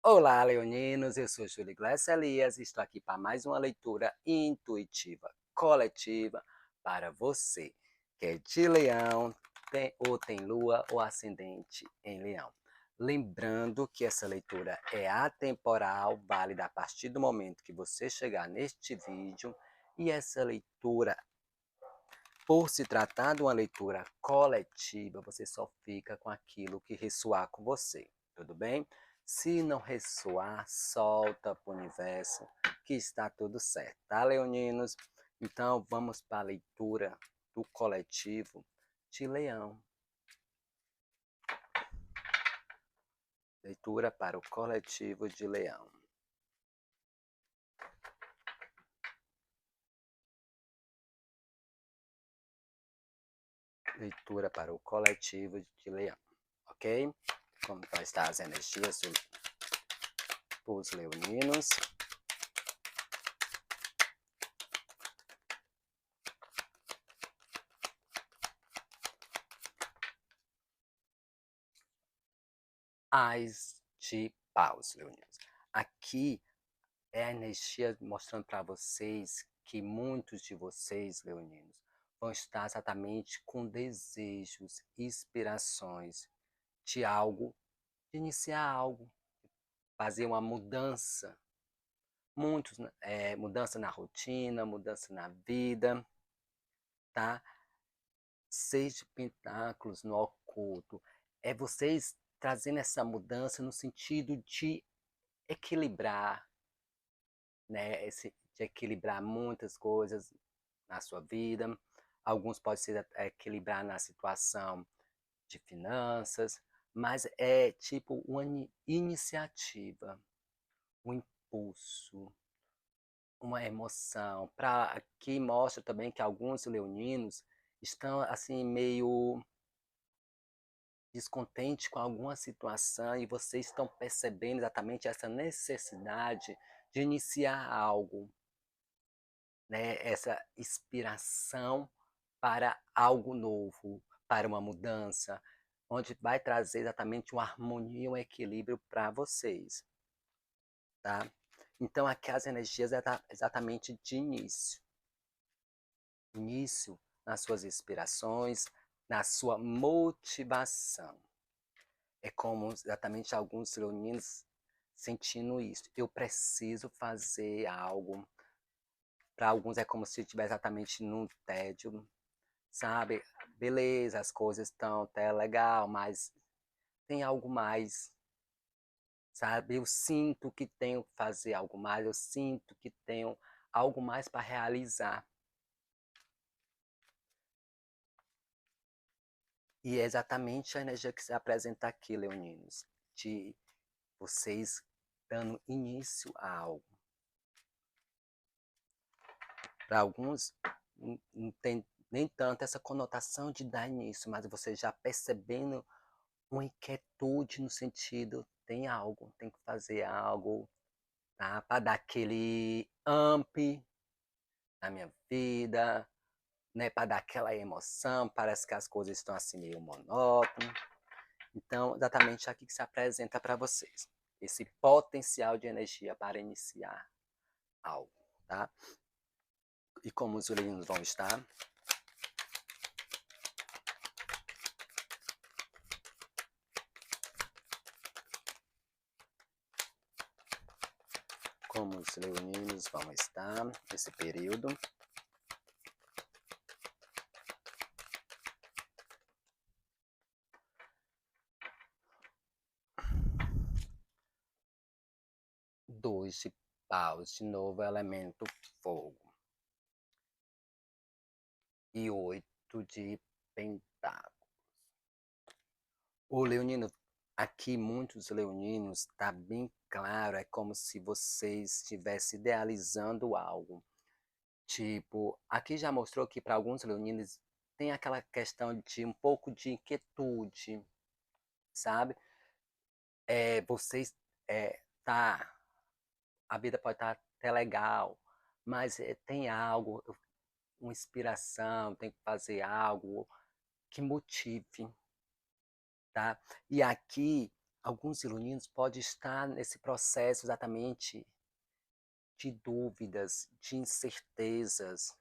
Olá, leoninos, eu sou Júlio Glécio Elias e estou aqui para mais uma leitura intuitiva, coletiva, para você, que é de leão, ou tem lua ou ascendente em leão. Lembrando que essa leitura é atemporal, válida a partir do momento que você chegar neste vídeo, e essa leitura, por se tratar de uma leitura coletiva, você só fica com aquilo que ressoar com você, tudo bem? Se não ressoar, solta para o universo, que está tudo certo, tá, leoninos? Então, vamos para a leitura do coletivo de Leão. Leitura para o coletivo de Leão. Leitura para o coletivo de Leão, ok? Como vai estar as energias dos leoninos. Ais de paus, leoninos. Aqui é a energia mostrando para vocês que muitos de vocês, leoninos, vão estar exatamente com desejos, inspirações de algo, de iniciar algo, fazer uma mudança. Muitos, mudança na rotina, mudança na vida, tá? 6 de pentáculos no oculto. É vocês trazendo essa mudança no sentido de equilibrar, né? De equilibrar muitas coisas na sua vida. Alguns podem ser equilibrar na situação de finanças, mas é tipo uma iniciativa, um impulso, uma emoção. Aqui mostra também que alguns leoninos estão assim meio descontentes com alguma situação e vocês estão percebendo exatamente essa necessidade de iniciar algo, né? Essa inspiração para algo novo, para uma mudança, onde vai trazer exatamente uma harmonia, um equilíbrio para vocês, tá? Então aqui as energias é exatamente de início. Início nas suas inspirações, na sua motivação. É como exatamente alguns leoninos sentindo isso. Eu preciso fazer algo. Para alguns é como se estivesse exatamente num tédio, sabe? Beleza, as coisas estão até legal, mas tem algo mais, sabe? Eu sinto que tenho que fazer algo mais, eu sinto que tenho algo mais para realizar. E é exatamente a energia que se apresenta aqui, leoninos, de vocês dando início a algo. Para alguns, não tem nem tanto essa conotação de dar início, mas você já percebendo uma inquietude no sentido, tem algo, tem que fazer algo, tá? Para dar aquele amp na minha vida, né? Para dar aquela emoção, parece que as coisas estão assim meio monótonas. Então, exatamente aqui que se apresenta para vocês, esse potencial de energia para iniciar algo, tá? E como os leoninos vão estar? Como os leoninos vão estar nesse período? Dois de paus, de novo, elemento fogo. E 8 de pentáculos. O leonino, aqui muitos leoninos, tá bem claro, é como se vocês estivessem idealizando algo. Tipo, aqui já mostrou que para alguns leoninos tem aquela questão de um pouco de inquietude, sabe? Vocês, tá, a vida pode estar até legal, mas tem algo, uma inspiração, tem que fazer algo que motive, tá? E aqui alguns leoninos podem estar nesse processo exatamente de dúvidas, de incertezas,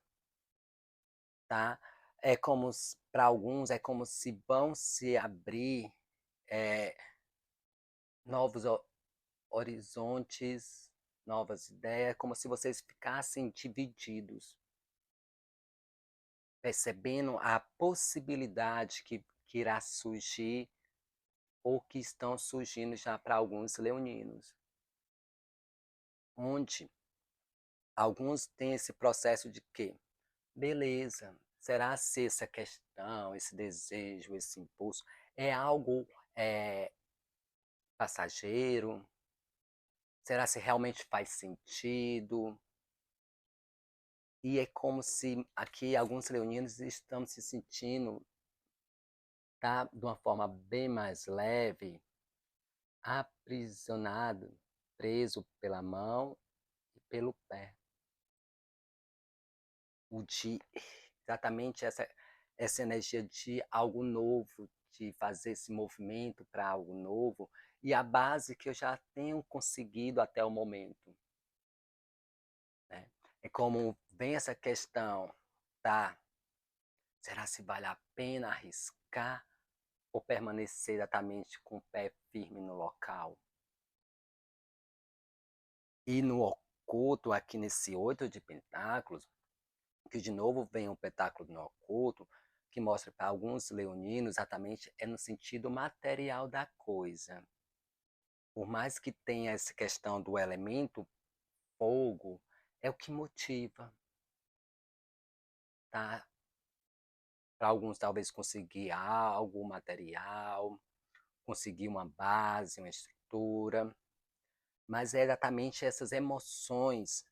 tá? É como para alguns é como se vão se abrir novos horizontes, novas ideias, como se vocês ficassem divididos, percebendo a possibilidade que irá surgir ou que estão surgindo já para alguns leoninos, onde alguns têm esse processo de que, beleza, será se essa questão, esse desejo, esse impulso é algo passageiro? Será se realmente faz sentido? E é como se aqui alguns leoninos estão se sentindo, tá, de uma forma bem mais leve, aprisionado, preso pela mão e pelo pé. O de exatamente essa energia de algo novo, de fazer esse movimento para algo novo, e a base que eu já tenho conseguido até o momento, né? É como vem essa questão, tá? Será se vale a pena arriscar ou permanecer exatamente com o pé firme no local? E no oculto, aqui nesse 8 de pentáculos, que de novo vem um pentáculo no oculto, que mostra para alguns leoninos exatamente é no sentido material da coisa. Por mais que tenha essa questão do elemento fogo, é o que motiva, tá? Para alguns talvez conseguir algo material, conseguir uma base, uma estrutura, mas é exatamente essas emoções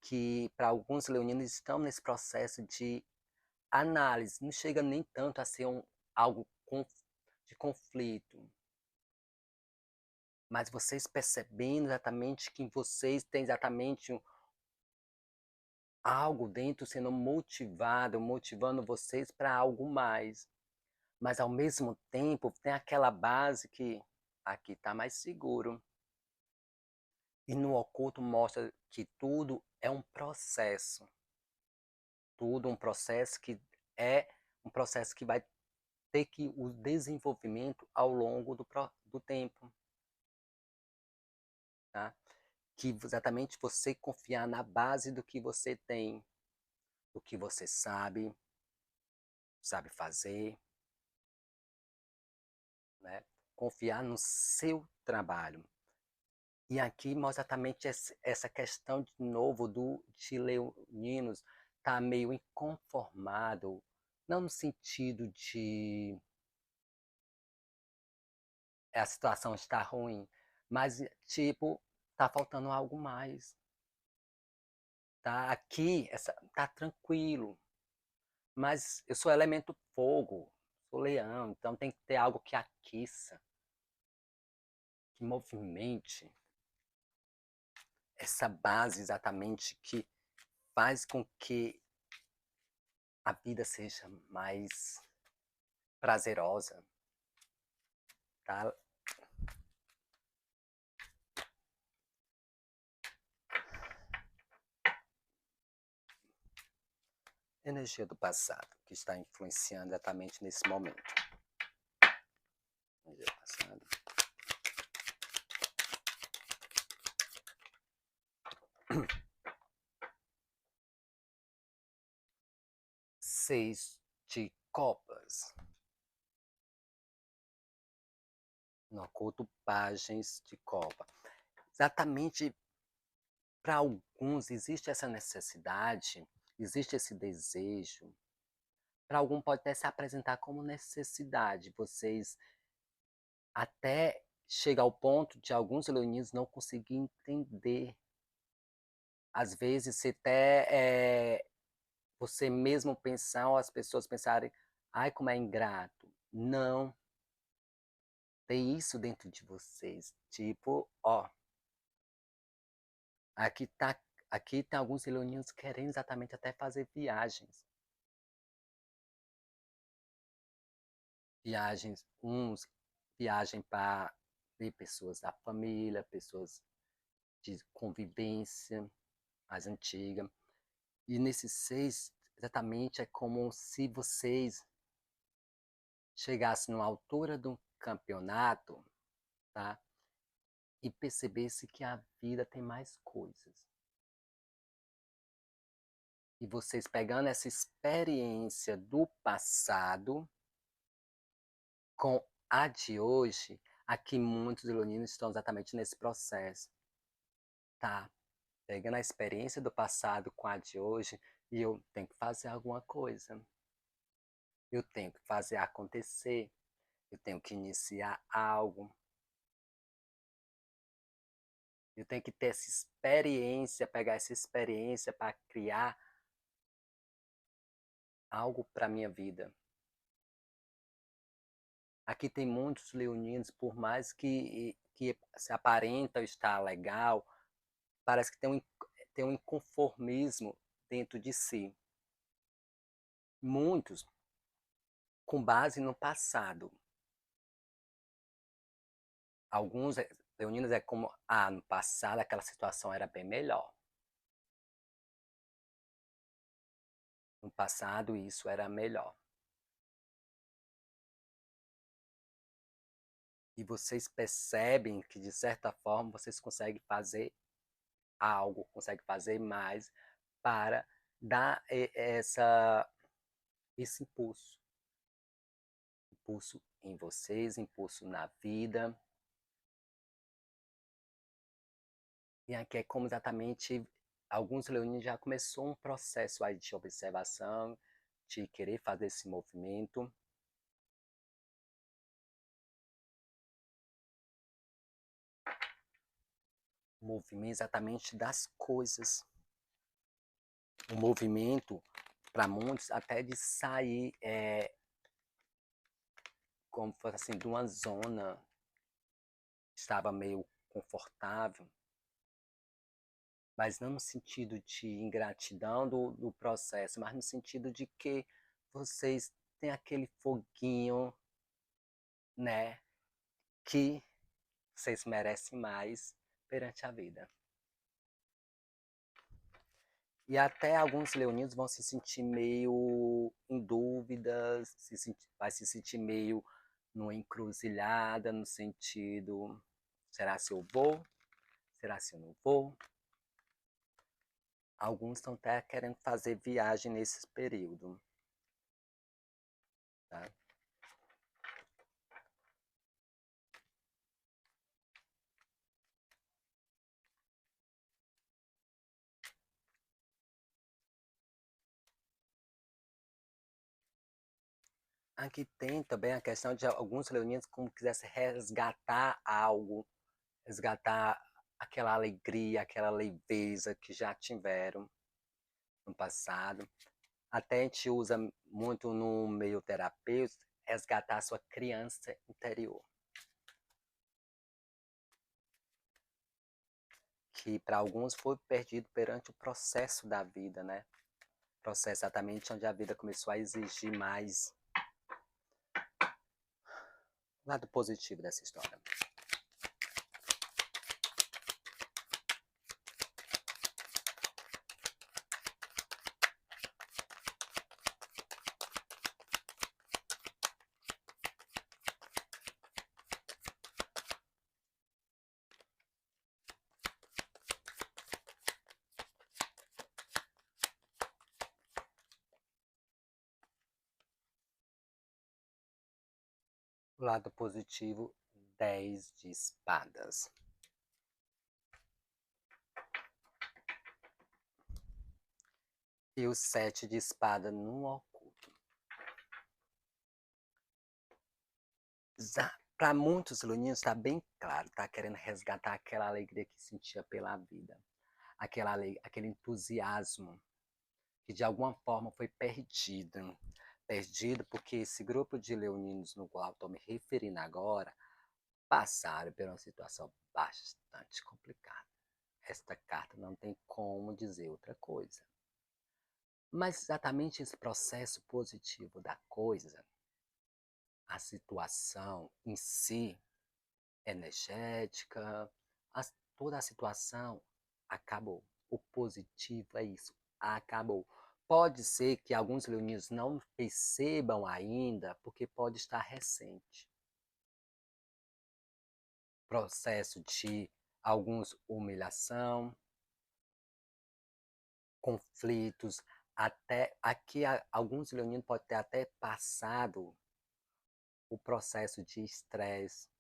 que para alguns leoninos estão nesse processo de análise, não chega nem tanto a ser algo de conflito, mas vocês percebendo exatamente que vocês têm exatamente algo dentro sendo motivado, motivando vocês para algo mais, mas ao mesmo tempo tem aquela base que aqui está mais seguro. E no oculto mostra que tudo é um processo, tudo um processo que é um processo que vai ter que o desenvolvimento ao longo do tempo, tá? Que exatamente você confiar na base do que você tem, do que você sabe fazer, né? Confiar no seu trabalho. E aqui mostra exatamente essa questão de novo de leoninos tá meio inconformado, não no sentido de a situação está ruim, mas tipo, tá faltando algo mais. Tá aqui, tá tranquilo, mas eu sou elemento fogo, sou leão, então tem que ter algo que aqueça, que movimente essa base exatamente que faz com que a vida seja mais prazerosa, tá? Energia do passado que está influenciando exatamente nesse momento. Energia do passado. Seis de copas. No oculto, pagens de copa. Exatamente para alguns existe essa necessidade, existe esse desejo. Para algum pode até se apresentar como necessidade. Vocês até chega ao ponto de alguns leoninos não conseguir entender. Às vezes, se até você mesmo pensar, ou as pessoas pensarem, ai, como é ingrato. Não. Tem isso dentro de vocês. Tipo, ó, aqui tá, aqui tem alguns leoninos querendo exatamente até fazer viagens. Viagens, uns viagem para ver pessoas da família, pessoas de convivência mais antiga. E nesses 6, exatamente, é como se vocês chegassem numa altura de um campeonato, tá? E percebesse que a vida tem mais coisas. E vocês pegando essa experiência do passado com a de hoje, aqui muitos leoninos estão exatamente nesse processo, tá? Pegando a experiência do passado com a de hoje, e eu tenho que fazer alguma coisa. Eu tenho que fazer acontecer. Eu tenho que iniciar algo. Eu tenho que ter essa experiência, pegar essa experiência para criar algo para minha vida. Aqui tem muitos leoninos, por mais que se aparenta estar legal, parece que tem um inconformismo dentro de si. Muitos com base no passado. Alguns leoninos é como, no passado aquela situação era bem melhor. No passado isso era melhor. E vocês percebem que, de certa forma, vocês conseguem fazer algo, conseguem fazer mais para dar esse impulso. Impulso em vocês, impulso na vida. E aqui é como exatamente alguns leoninos já começou um processo aí de observação, de querer fazer esse movimento. O movimento exatamente das coisas. O movimento, para muitos, até de sair, como fosse assim, de uma zona que estava meio confortável, mas não no sentido de ingratidão do processo, mas no sentido de que vocês têm aquele foguinho, né, que vocês merecem mais perante a vida. E até alguns leoninos vão se sentir meio em dúvidas, vai se sentir meio numa encruzilhada, no sentido, será se eu vou? Será se eu não vou? Alguns estão até querendo fazer viagem nesse período. Tá? Aqui tem também a questão de alguns leoninos como quisessem resgatar algo, resgatar aquela alegria, aquela leveza que já tiveram no passado. Até a gente usa muito no meio terapêutico, resgatar a sua criança interior. Que para alguns foi perdido perante o processo da vida, né? Processo exatamente onde a vida começou a exigir mais. Lado positivo dessa história. Lado positivo, 10 de espadas. E o 7 de espada no oculto. Para muitos leoninos está bem claro, está querendo resgatar aquela alegria que sentia pela vida. Aquele entusiasmo que de alguma forma foi perdido. Perdido porque esse grupo de leoninos no qual estou me referindo agora passaram por uma situação bastante complicada. Esta carta não tem como dizer outra coisa. Mas exatamente esse processo positivo da coisa a situação em si, energética, toda a situação acabou. O positivo é isso, acabou. Pode ser que alguns leoninos não percebam ainda, porque pode estar recente. Processo de alguns humilhação, conflitos, até aqui alguns leoninos podem ter até passado o processo de estresse.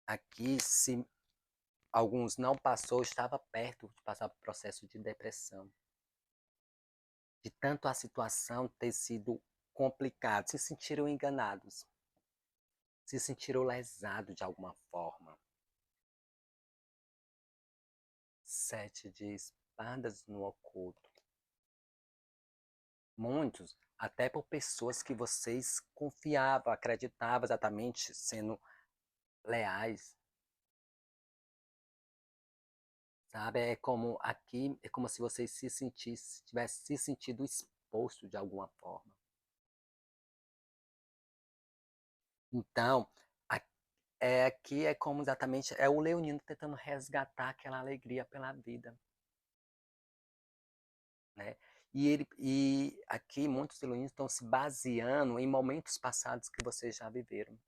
Aqui, se alguns não passou, estava perto de passar por processo de depressão. De tanto a situação ter sido complicada, se sentiram enganados, se sentiram lesados de alguma forma. 7 de espadas no oculto. Muitos, até por pessoas que vocês confiavam, acreditavam exatamente, sendo leais. Sabe? É como aqui, é como se vocês se sentissem, tivessem se sentido exposto de alguma forma. Então, aqui é como exatamente, é o leonino tentando resgatar aquela alegria pela vida. Né? E aqui muitos leoninos estão se baseando em momentos passados que vocês já viveram.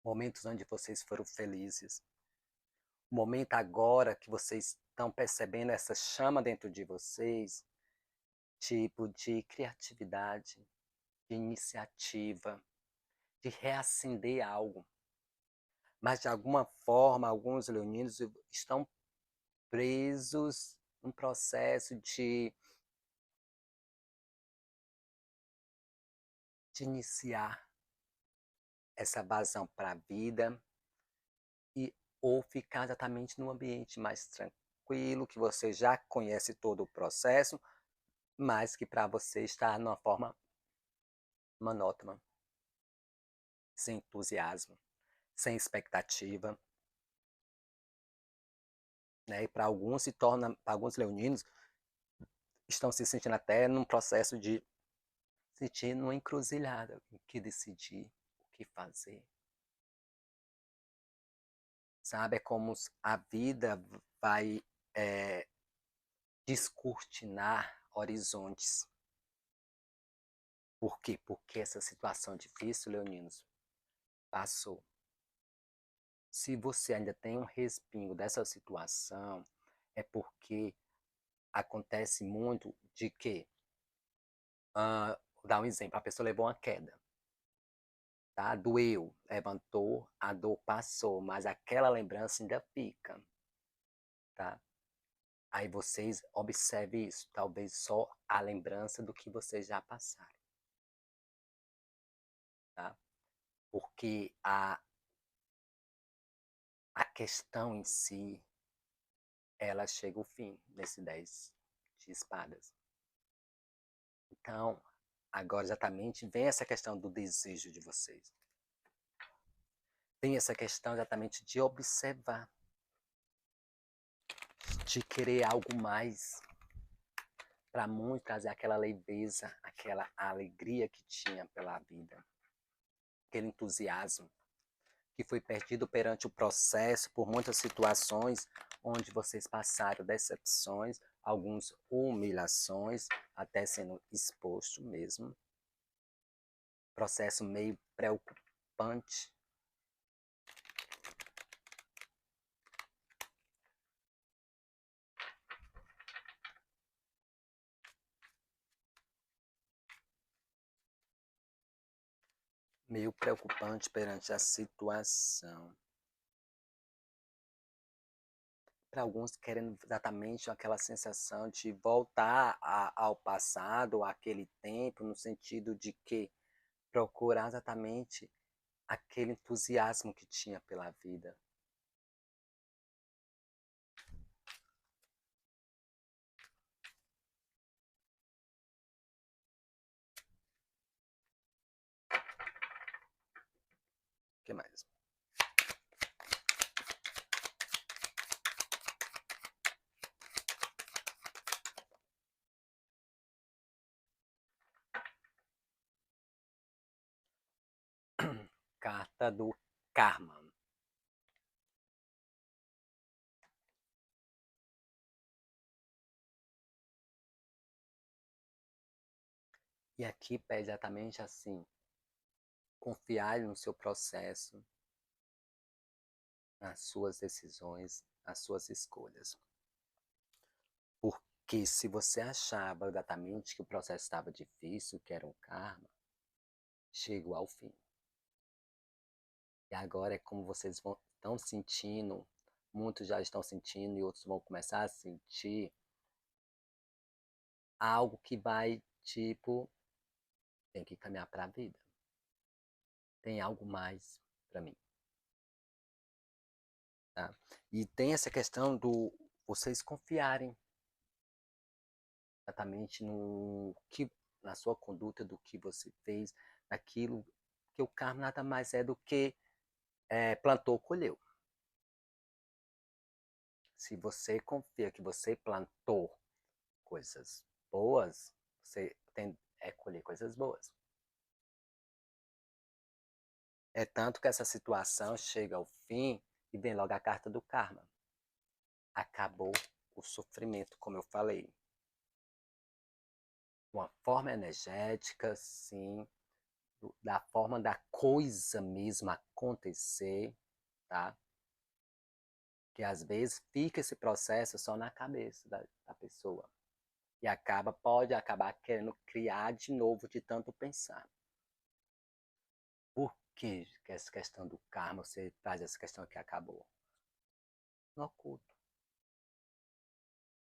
Momentos onde vocês foram felizes. O momento agora que vocês estão percebendo essa chama dentro de vocês, tipo de criatividade, de iniciativa, de reacender algo. Mas, de alguma forma, alguns leoninos estão presos num processo de iniciar essa vazão para a vida ou ficar exatamente num ambiente mais tranquilo, que você já conhece todo o processo, mas que para você está numa forma monótona, sem entusiasmo, sem expectativa. Né? E para alguns se torna, para alguns leoninos, estão se sentindo até num processo de sentir numa encruzilhada, o que decidir, o que fazer. Sabe, é como a vida vai descortinar horizontes. Por quê? Porque essa situação difícil, leoninos, passou. Se você ainda tem um respingo dessa situação, é porque acontece muito de que, vou dar um exemplo, a pessoa levou uma queda, tá? Doeu, levantou, a dor passou, mas aquela lembrança ainda fica, tá? Aí vocês observem isso, talvez só a lembrança do que vocês já passaram, tá? Porque a questão em si, ela chega ao fim nesse 10 de espadas. Então, agora exatamente vem essa questão do desejo de vocês. Tem essa questão exatamente de observar, de querer algo mais. Para muitos trazer aquela leveza, aquela alegria que tinha pela vida, aquele entusiasmo que foi perdido perante o processo por muitas situações onde vocês passaram decepções, algumas humilhações, até sendo exposto mesmo. Processo meio preocupante. Meio preocupante perante a situação. Para alguns querendo exatamente aquela sensação de voltar ao passado, àquele tempo, no sentido de que procurar exatamente aquele entusiasmo que tinha pela vida. O que mais? carta do karma. E aqui é exatamente assim, confiar no seu processo, nas suas decisões, nas suas escolhas. Porque se você achava exatamente que o processo estava difícil, que era um karma, chegou ao fim. E agora é como vocês estão sentindo, muitos já estão sentindo e outros vão começar a sentir algo que vai, tipo, tem que caminhar para a vida. Tem algo mais para mim. Tá? E tem essa questão do vocês confiarem exatamente no que, na sua conduta, do que você fez, daquilo que o karma nada mais é do que plantou, colheu. Se você confia que você plantou coisas boas, você tem colher coisas boas. É tanto que essa situação chega ao fim e vem logo a carta do karma. Acabou o sofrimento, como eu falei. Uma forma energética, sim, da forma da coisa mesmo acontecer, tá? Que às vezes fica esse processo só na cabeça da pessoa. E pode acabar querendo criar de novo de tanto pensar. Por que essa questão do karma, você traz essa questão que acabou? No oculto.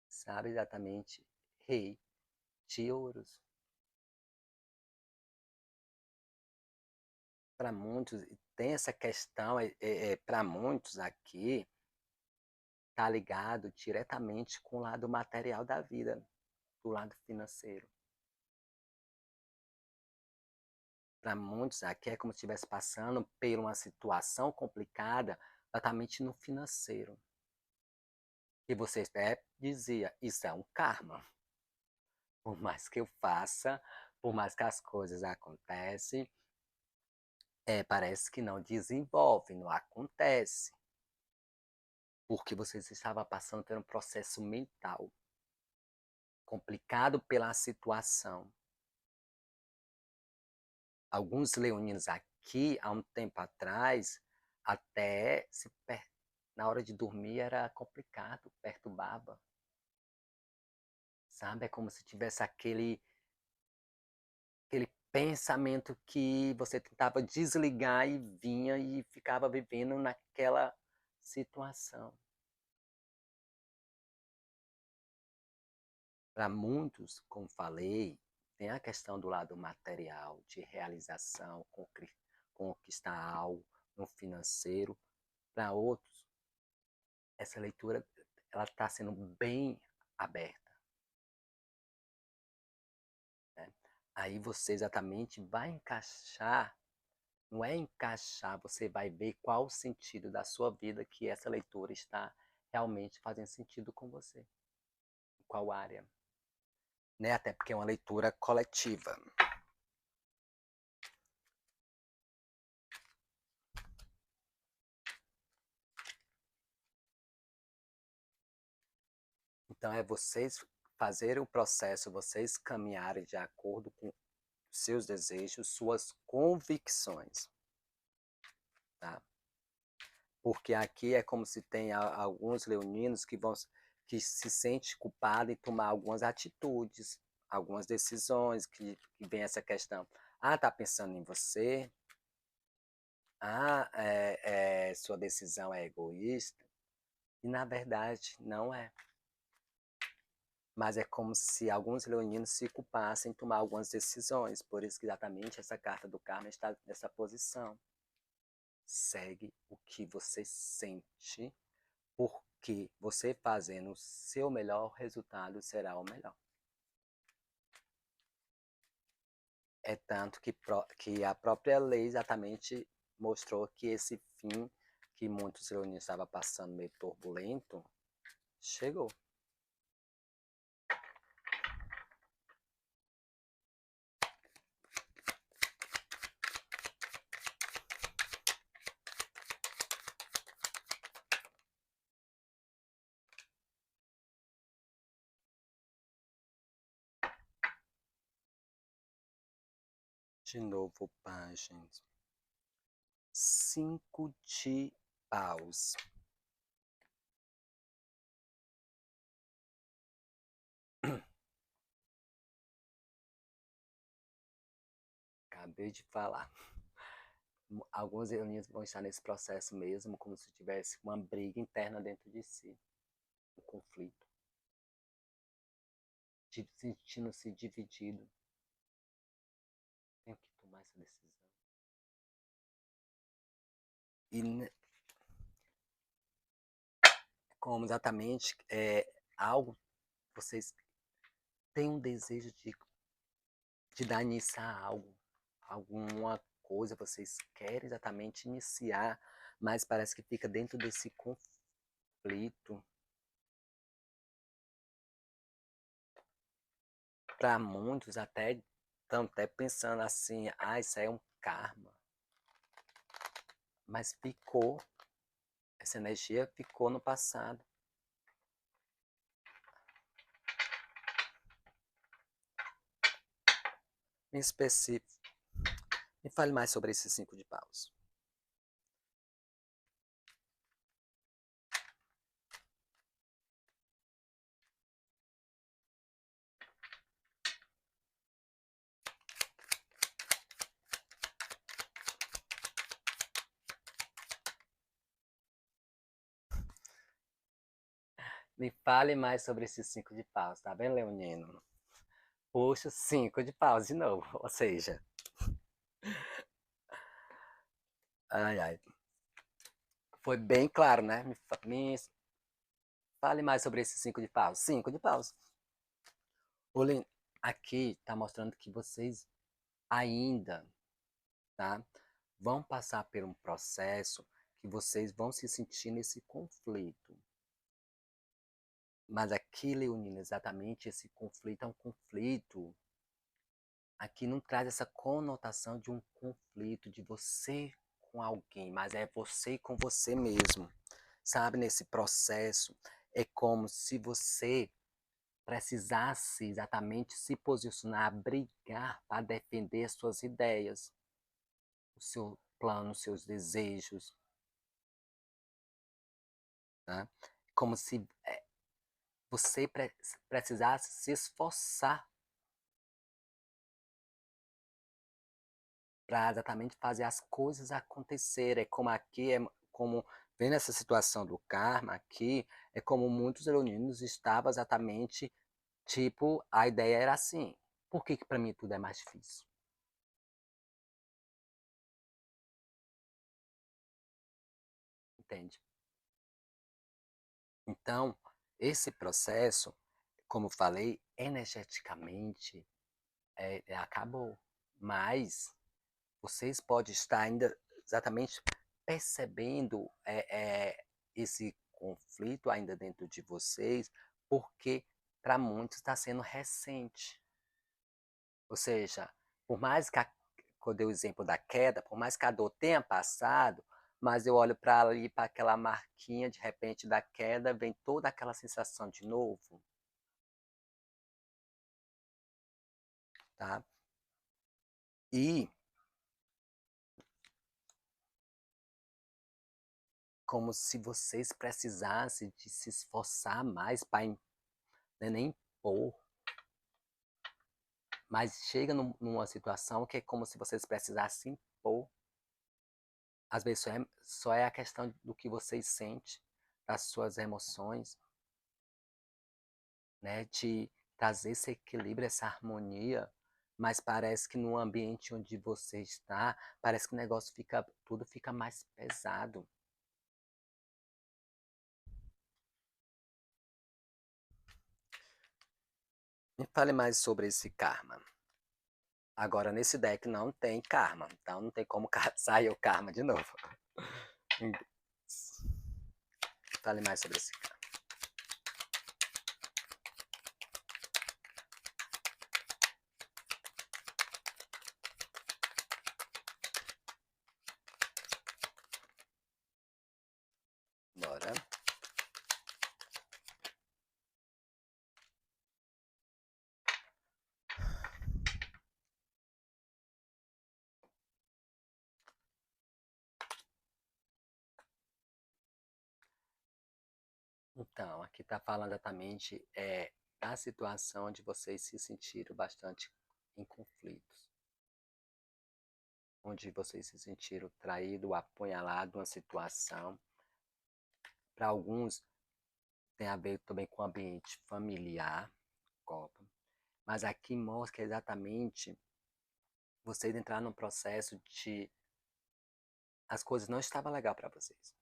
Sabe exatamente? Rei de ouros. Para muitos, tem essa questão, para muitos aqui, está ligado diretamente com o lado material da vida, do lado financeiro. Para muitos aqui é como se estivesse passando por uma situação complicada, exatamente no financeiro. E você até dizia, isso é um karma. Por mais que eu faça, por mais que as coisas acontecem, parece que não desenvolve, não acontece. Porque vocês estavam passando por um processo mental complicado pela situação. Alguns leoninos aqui, há um tempo atrás, até na hora de dormir era complicado, perturbava. Sabe? É como se tivesse aquele pensamento que você tentava desligar e vinha e ficava vivendo naquela situação. Para muitos, como falei, tem a questão do lado material, de realização, conquistar algo no financeiro. Para outros, essa leitura ela está sendo bem aberta. Né? Aí você exatamente vai encaixar, não é encaixar, você vai ver qual o sentido da sua vida que essa leitura está realmente fazendo sentido com você. Qual área? Né? Até porque é uma leitura coletiva. Então é vocês fazerem o processo, vocês caminharem de acordo com seus desejos, suas convicções. Tá? Porque aqui é como se tem alguns leoninos que se sentem culpados em tomar algumas atitudes, algumas decisões, que vem essa questão. Ah, tá pensando em você? Ah, sua decisão é egoísta? E na verdade não é. Mas é como se alguns leoninos se culpassem em tomar algumas decisões. Por isso que exatamente essa carta do karma está nessa posição. Segue o que você sente, porque você fazendo o seu melhor, o resultado será o melhor. É tanto que a própria lei exatamente mostrou que esse fim que muitos leoninos estavam passando meio turbulento, chegou. De novo, páginas. 5 de paus. Acabei de falar. Alguns leoninos vão estar nesse processo mesmo, como se tivesse uma briga interna dentro de si, um conflito, sentindo-se dividido. Tenho que tomar essa decisão. E como exatamente algo, vocês têm um desejo de dar início a algo, alguma coisa vocês querem exatamente iniciar, mas parece que fica dentro desse conflito. Para muitos até estão até pensando assim, isso aí é um karma. Mas ficou, essa energia ficou no passado. Em específico, me fale mais sobre esses 5 de paus. Me fale mais sobre esses 5 de paus, tá bem, leonino? Puxa, 5 de paus de novo, ou seja... Ai. Foi bem claro, né? Me fale mais sobre esses 5 de paus. 5 de paus. Aqui está mostrando que vocês ainda, tá? Vão passar por um processo que vocês vão se sentir nesse conflito. Mas aqui, leonino, exatamente esse conflito é um conflito. Aqui não traz essa conotação de um conflito de você com alguém, mas é você com você mesmo. Sabe, nesse processo, é como se você precisasse exatamente se posicionar, brigar para defender suas ideias, o seu plano, os seus desejos. Tá? Como se você precisasse se esforçar para exatamente fazer as coisas acontecerem. É como aqui, como vendo essa situação do karma aqui, é como muitos leoninos estavam exatamente, tipo, a ideia era assim, por que para mim tudo é mais difícil? Entende? Então, esse processo, como falei, energeticamente acabou, mas vocês podem estar ainda exatamente percebendo esse conflito ainda dentro de vocês, porque para muitos está sendo recente. Ou seja, por mais que eu dei o exemplo da queda, por mais que a dor tenha passado, mas eu olho para ali, para aquela marquinha, de repente, da queda, vem toda aquela sensação de novo. Tá? E como se vocês precisassem de se esforçar mais para nem impor. Mas chega numa situação que é como se vocês precisassem impor. Às vezes só é a questão do que vocês sentem, das suas emoções, né? De trazer esse equilíbrio, essa harmonia. Mas parece que no ambiente onde você está, parece que o negócio tudo fica mais pesado. Me fale mais sobre esse karma. Agora, nesse deck não tem karma, então não tem como sair o karma de novo. Fale mais sobre esse karma. Bora. Então, aqui está falando exatamente da situação onde vocês se sentiram bastante em conflitos, onde vocês se sentiram traído, apunhalado, uma situação. Para alguns, tem a ver também com o ambiente familiar, Copa. Mas aqui mostra que exatamente vocês entraram num processo de as coisas não estavam legal para vocês.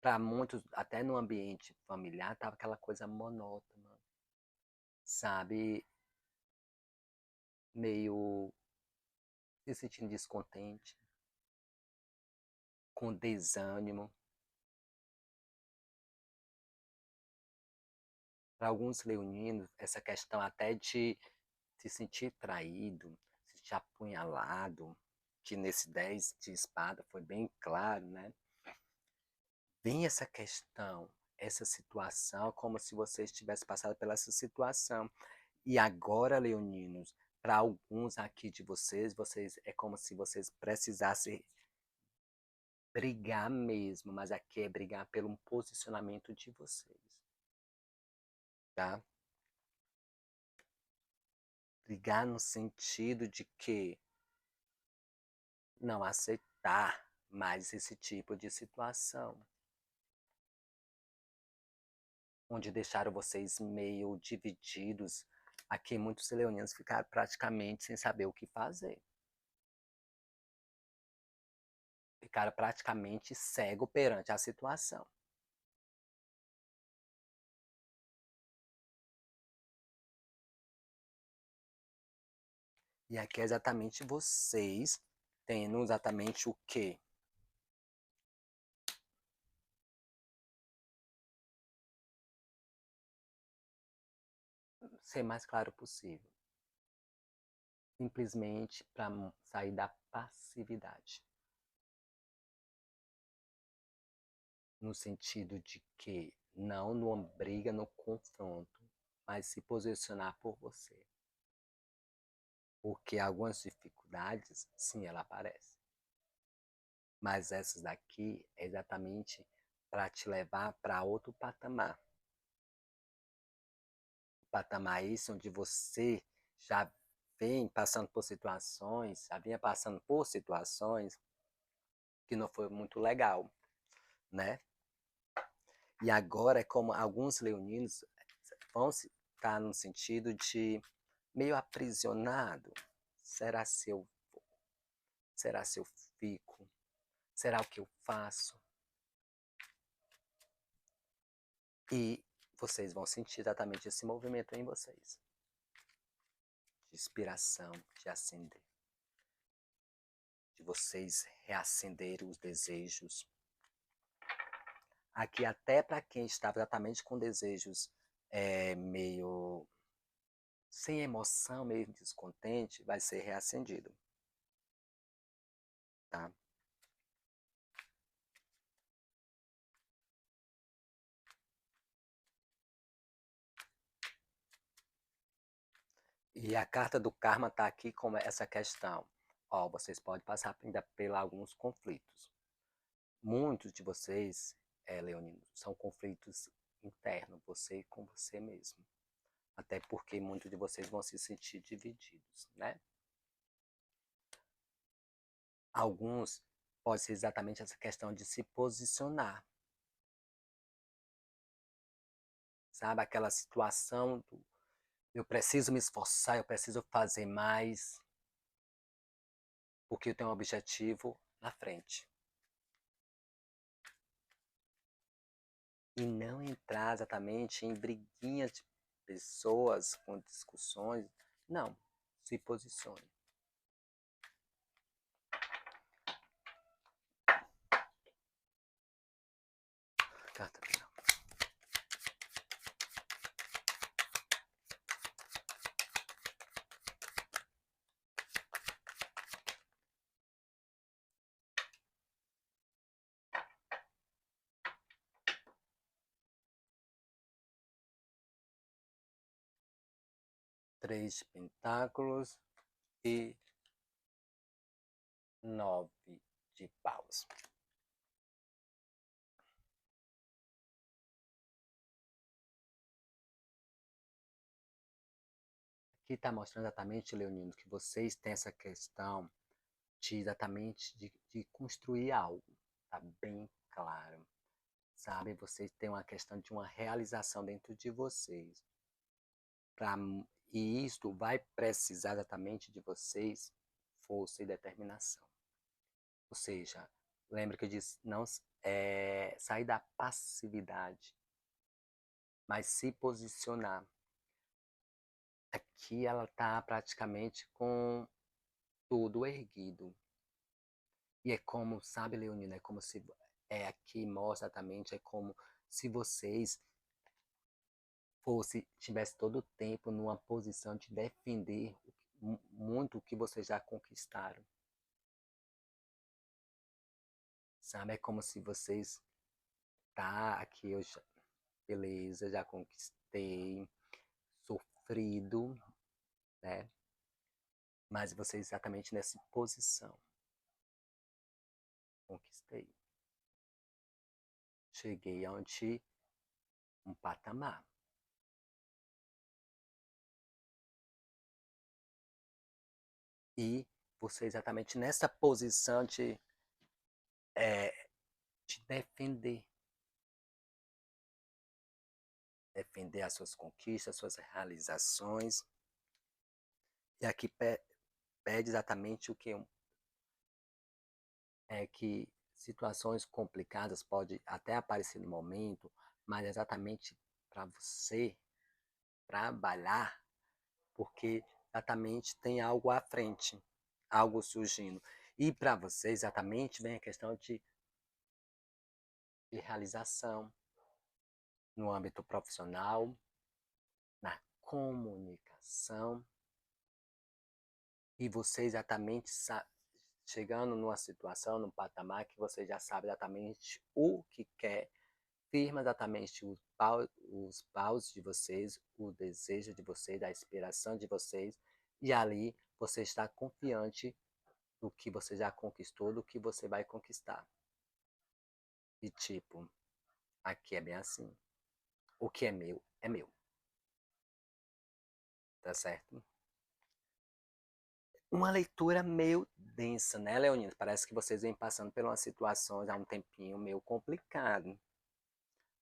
Para muitos, até no ambiente familiar, tava aquela coisa monótona, sabe? Meio se sentindo descontente, com desânimo. Para alguns leoninos, essa questão até de se sentir traído, se sentir apunhalado, que nesse 10 de espada foi bem claro, né? Vem essa questão, essa situação, como se você tivesse passado pela essa situação. E agora, leoninos, para alguns aqui de vocês é como se vocês precisassem brigar mesmo, mas aqui é brigar pelo posicionamento de vocês, tá? Brigar no sentido de que não aceitar mais esse tipo de situação, onde deixaram vocês meio divididos. Aqui muitos leoninos ficaram praticamente sem saber o que fazer. Ficaram praticamente cego perante a situação. E aqui é exatamente vocês tendo exatamente o quê? Ser mais claro possível. Simplesmente para sair da passividade. No sentido de que não numa briga, no confronto, mas se posicionar por você. Porque algumas dificuldades, sim, ela aparece. Mas essas daqui é exatamente para te levar para outro patamar. Patamar esse onde você já vem passando por situações, já vinha passando por situações que não foi muito legal, né? E agora é como alguns leoninos vão estar no sentido de meio aprisionado. Será se eu vou? Será se eu fico? Será o que eu faço? E vocês vão sentir exatamente esse movimento em vocês. De inspiração, de acender. De vocês reacenderem os desejos. Aqui até para quem estava exatamente com desejos meio sem emoção, meio descontente, vai ser reacendido. Tá? E a carta do karma está aqui com essa questão. Ó, vocês podem passar ainda por alguns conflitos. Muitos de vocês, leoninos, são conflitos internos, você com você mesmo. Até porque muitos de vocês vão se sentir divididos, né? Alguns pode ser exatamente essa questão de se posicionar. Sabe? Aquela situação do eu preciso me esforçar, eu preciso fazer mais, porque eu tenho um objetivo na frente. E não entrar exatamente em briguinhas de pessoas com discussões. Não, se posicione. Carta final. Três de pentáculos e 9 de paus. Aqui está mostrando exatamente, leonino, que vocês têm essa questão de exatamente de construir algo. Está bem claro. Sabe? Vocês têm uma questão de uma realização dentro de vocês. Pra, e isto vai precisar exatamente de vocês, força e determinação. Ou seja, lembra que eu disse, não sair da passividade, mas se posicionar. Aqui ela está praticamente com tudo erguido. E é como, sabe, Leonina, é como se, aqui mostra exatamente, é como se vocês tivesse todo o tempo numa posição de defender muito o que vocês já conquistaram. Sabe, é como se vocês aqui eu já, beleza, já conquistei, sofrido, né? Mas vocês exatamente nessa posição. Conquistei. Cheguei aonde um patamar. E você exatamente nessa posição de defender. Defender as suas conquistas, as suas realizações. E aqui pede exatamente o que é que situações complicadas podem até aparecer no momento, mas exatamente para você trabalhar, porque exatamente tem algo à frente, algo surgindo. E para você exatamente vem a questão de realização no âmbito profissional, na comunicação, e você exatamente chegando numa situação, num patamar que você já sabe exatamente o que quer, firma exatamente os paus de vocês, o desejo de vocês, a inspiração de vocês, e ali você está confiante do que você já conquistou, do que você vai conquistar. E tipo, aqui é bem assim. O que é meu, é meu. Tá certo? Uma leitura meio densa, né, Leonina? Parece que vocês vêm passando por umas situações há um tempinho meio complicado.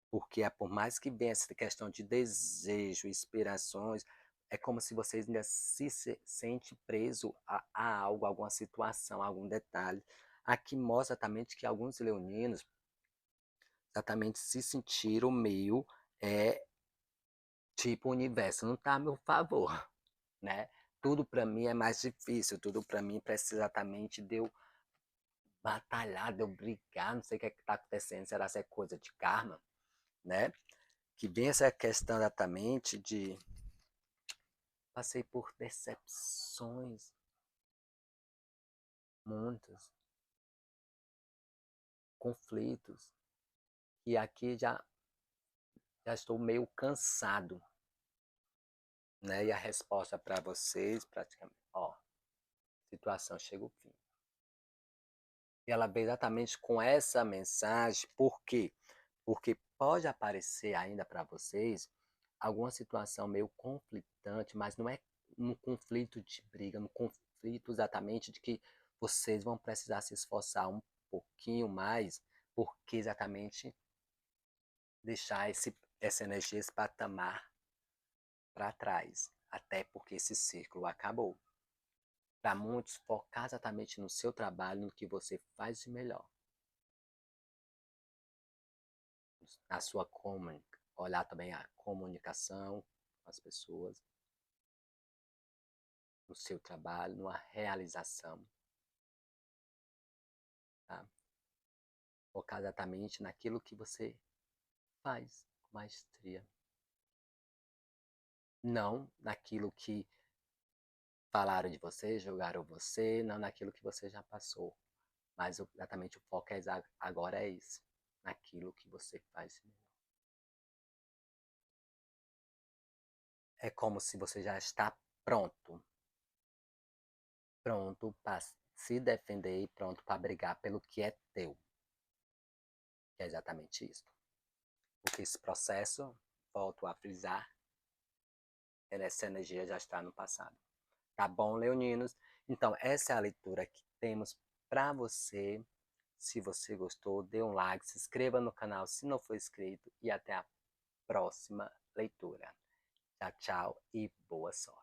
Porque por mais que venha essa questão de desejo, inspirações, é como se vocês ainda se sentem preso a algo, a alguma situação, a algum detalhe. Aqui mostra exatamente que alguns leoninos exatamente se sentiram meio, tipo, o universo não está a meu favor, né? Tudo para mim é mais difícil, tudo para mim precisa exatamente de eu batalhar, de eu brigar, não sei o que está acontecendo, será que é coisa de karma, né? Que vem essa questão exatamente de passei por decepções, muitos conflitos, e aqui já estou meio cansado, né? E a resposta para vocês, praticamente, ó, situação chega ao fim. E ela veio exatamente com essa mensagem, por quê? Porque pode aparecer ainda para vocês alguma situação meio conflitante, mas não é um conflito de briga, um conflito exatamente de que vocês vão precisar se esforçar um pouquinho mais, porque exatamente deixar essa energia, esse patamar para trás, até porque esse ciclo acabou. Para muitos, focar exatamente no seu trabalho, no que você faz de melhor. Na sua olhar também a comunicação com as pessoas, no seu trabalho, numa realização. Tá? Focar exatamente naquilo que você faz com maestria. Não naquilo que falaram de você, julgaram você, não naquilo que você já passou. Mas exatamente o foco agora é esse, naquilo que você faz melhor. É como se você já está pronto. Pronto para se defender e pronto para brigar pelo que é teu. Que é exatamente isso. Porque esse processo, volto a frisar, essa energia já está no passado. Tá bom, leoninos? Então, essa é a leitura que temos para você. Se você gostou, dê um like, se inscreva no canal se não for inscrito e até a próxima leitura. Tchau, tchau e boa sorte.